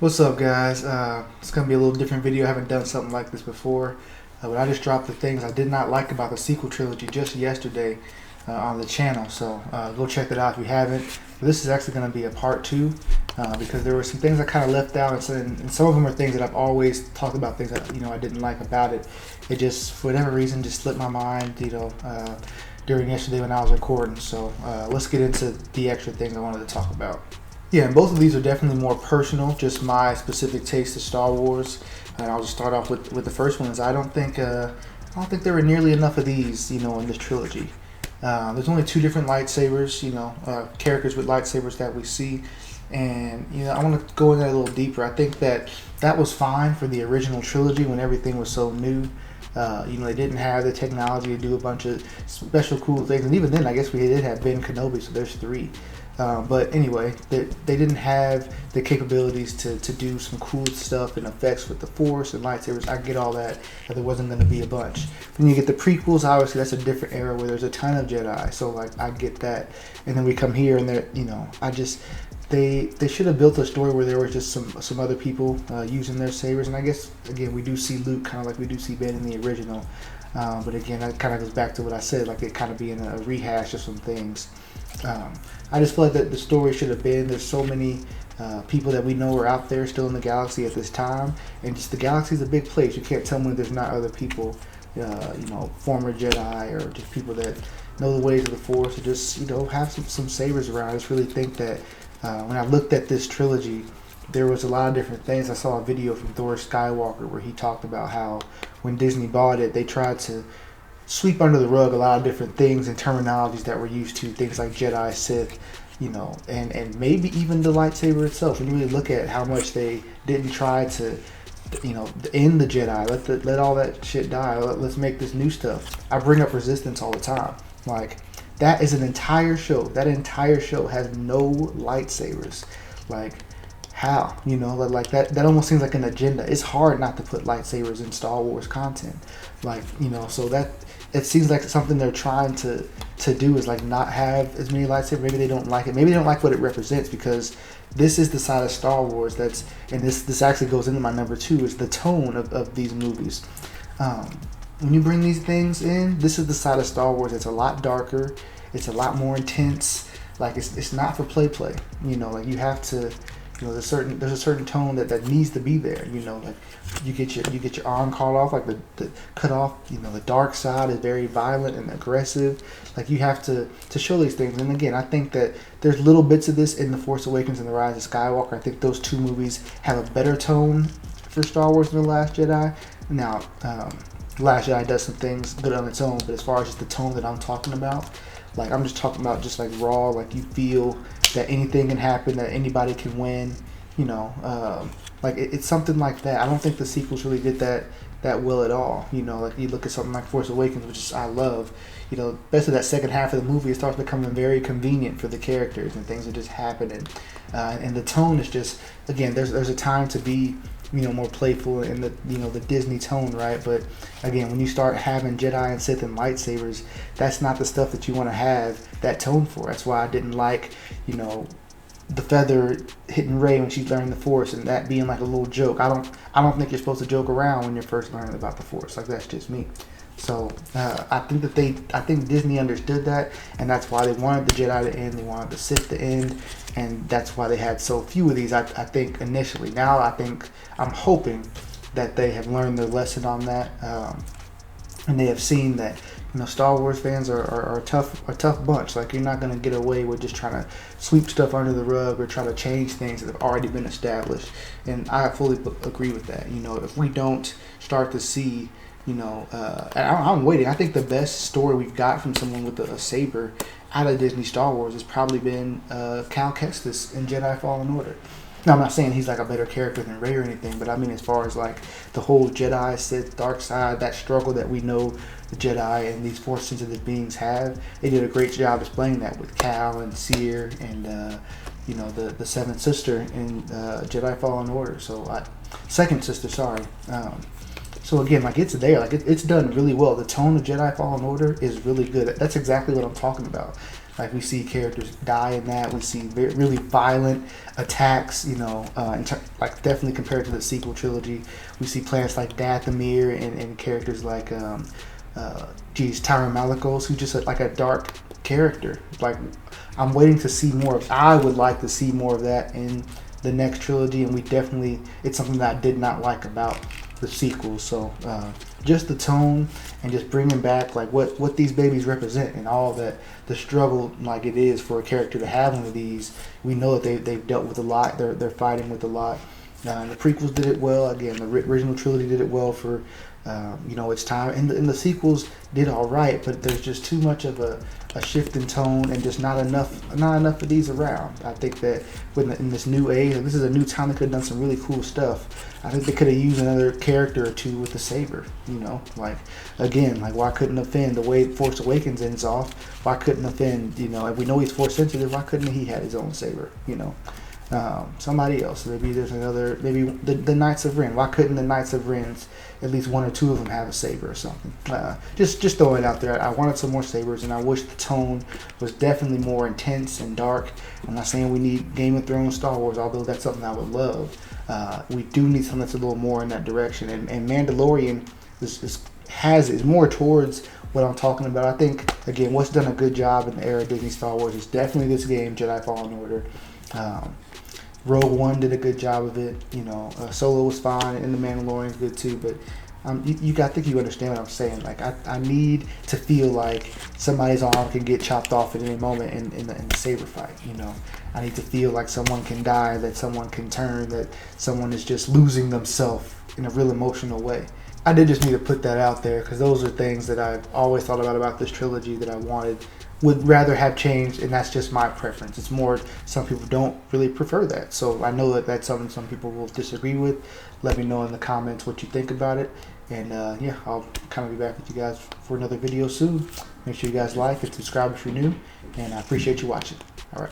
What's up, guys? It's going to be a little different video. I haven't done something like this before. But I just dropped the things I did not like about the sequel trilogy just yesterday on the channel. So go check that out if you haven't. But this is actually going to be a part 2 because there were some things I kind of left out. And some of them are things that I've always talked about, things that I didn't like about it. It just, for whatever reason, just slipped my mind, during yesterday when I was recording. So let's get into the extra things I wanted to talk about. Yeah, and both of these are definitely more personal, just my specific taste of Star Wars. And I'll just start off with the first one. Is I don't think there were nearly enough of these, in this trilogy. There's only 2 different lightsabers, characters with lightsabers that we see, and I want to go in there a little deeper. I think that was fine for the original trilogy when everything was so new. They didn't have the technology to do a bunch of special cool things, and even then, I guess we did have Ben Kenobi, so there's 3. But anyway, they didn't have the capabilities to do some cool stuff and effects with the Force and lightsabers. I get all that there wasn't going to be a bunch. When you get the prequels, obviously that's a different era where there's a ton of Jedi, so I get that. And then we come here and they should have built a story where there was just some other people using their sabers. And I guess, again, we do see Luke kind of like we do see Ben in the original. But again, that kind of goes back to what I said, like it kind of being a rehash of some things. I just feel like that the story should have been, there's so many people that we know are out there still in the galaxy at this time, and just the galaxy is a big place. You can't tell me there's not other people, former Jedi or just people that know the ways of the Force, or just have some sabers around. I just really think that when I looked at this trilogy, there was a lot of different things. I saw a video from Thor Skywalker where he talked about how when Disney bought it, they tried to sweep under the rug a lot of different things and terminologies that we're used to, things like Jedi, Sith, and maybe even the lightsaber itself. When you really look at how much they didn't try to, end the Jedi, let all that shit die. Let's make this new stuff. I bring up Resistance all the time. Like, that is an entire show. That entire show has no lightsabers. Like, how? Like that almost seems like an agenda. It's hard not to put lightsabers in Star Wars content. So that it seems like something they're trying to do is like not have as many lightsabers. Maybe they don't like it. Maybe they don't like what it represents, because this is the side of Star Wars and this actually goes into my number 2, is the tone of these movies. When you bring these things in, this is the side of Star Wars that's a lot darker. It's a lot more intense. Like it's not for play. Like you have to. There's a certain tone that needs to be there. Like you get your arm cut off, like the cut off. The dark side is very violent and aggressive. Like you have to show these things. And again, I think that there's little bits of this in The Force Awakens and The Rise of Skywalker. I think those 2 movies have a better tone for Star Wars than The Last Jedi. Now, The Last Jedi does some things good on its own, but as far as just the tone that I'm talking about, like I'm just talking about just like raw, like you feel that anything can happen, that anybody can win, like it's something like that. I don't think the sequels really did that well at all. Like you look at something like Force Awakens, which I love, especially that second half of the movie, it starts becoming very convenient for the characters and things are just happening. And the tone is just, again, there's a time to be, more playful in the Disney tone, right? But again, when you start having Jedi and Sith and lightsabers, that's not the stuff that you want to have that tone for. That's why I didn't like, the feather hitting Rey when she learned the Force and that being like a little joke. I don't think you're supposed to joke around when you're first learning about the Force. Like that's just me. So I think Disney understood that, and that's why they wanted the Jedi to end, they wanted the Sith to end, and that's why they had so few of these. I think initially. Now I'm hoping that they have learned their lesson on that, and they have seen that Star Wars fans are a tough bunch. Like you're not gonna get away with just trying to sweep stuff under the rug or try to change things that have already been established. And I fully agree with that. If we don't start to see and I'm waiting. I think the best story we've got from someone with a saber out of Disney Star Wars has probably been Cal Kestis in Jedi Fallen Order. Now, I'm not saying he's like a better character than Rey or anything, but I mean as far as like the whole Jedi, Sith, dark side, that struggle that we know the Jedi and these Force-sensitive beings have, they did a great job displaying that with Cal and Seer and the seventh sister in Jedi Fallen Order. Second sister, sorry. So again, like it's there, like it's done really well. The tone of Jedi Fallen Order is really good. That's exactly what I'm talking about. Like we see characters die in that. We see really violent attacks. You know, like definitely compared to the sequel trilogy, we see planets like Dathomir and characters like Tyron Malicos, who's just like a dark character. Like I'm waiting to see more of. I would like to see more of that in the next trilogy, and it's something that I did not like about the sequels. So just the tone and just bringing back like what these babies represent and all that, the struggle like it is for a character to have one of these. We know that they've dealt with a lot. They're fighting with a lot. The prequels did it well. Again, the original trilogy did it well for its time, and the sequels did all right. But there's just too much of a shift in tone and just not enough of these around. I think that in this new age, this is a new time, they could have done some really cool stuff. I think they could have used another character or two with the saber. You know, like again, like why couldn't Finn, the way Force Awakens ends off, why couldn't Finn, if we know he's Force sensitive, why couldn't he have his own saber? Somebody else. Maybe there's another. Maybe the Knights of Ren. Why couldn't the Knights of Ren's, at least one or two of them, have a saber or something? Just throwing it out there. I wanted some more sabers, and I wish the tone was definitely more intense and dark. I'm not saying we need Game of Thrones, Star Wars, although that's something I would love. We do need something that's a little more in that direction. And Mandalorian is more towards what I'm talking about. I think again, what's done a good job in the era of Disney Star Wars is definitely this game, Jedi Fallen Order. Rogue One did a good job of it. Solo was fine, and The Mandalorian's good too. But I think you understand what I'm saying. Like I need to feel like somebody's arm can get chopped off at any moment in the saber fight. I need to feel like someone can die, that someone can turn, that someone is just losing themselves in a real emotional way. I did just need to put that out there because those are things that I've always thought about this trilogy that I would rather have changed, and that's just my preference. It's more, some people don't really prefer that. So I know that that's something some people will disagree with. Let me know in the comments what you think about it. And I'll kind of be back with you guys for another video soon. Make sure you guys like and subscribe if you're new. And I appreciate you watching. All right.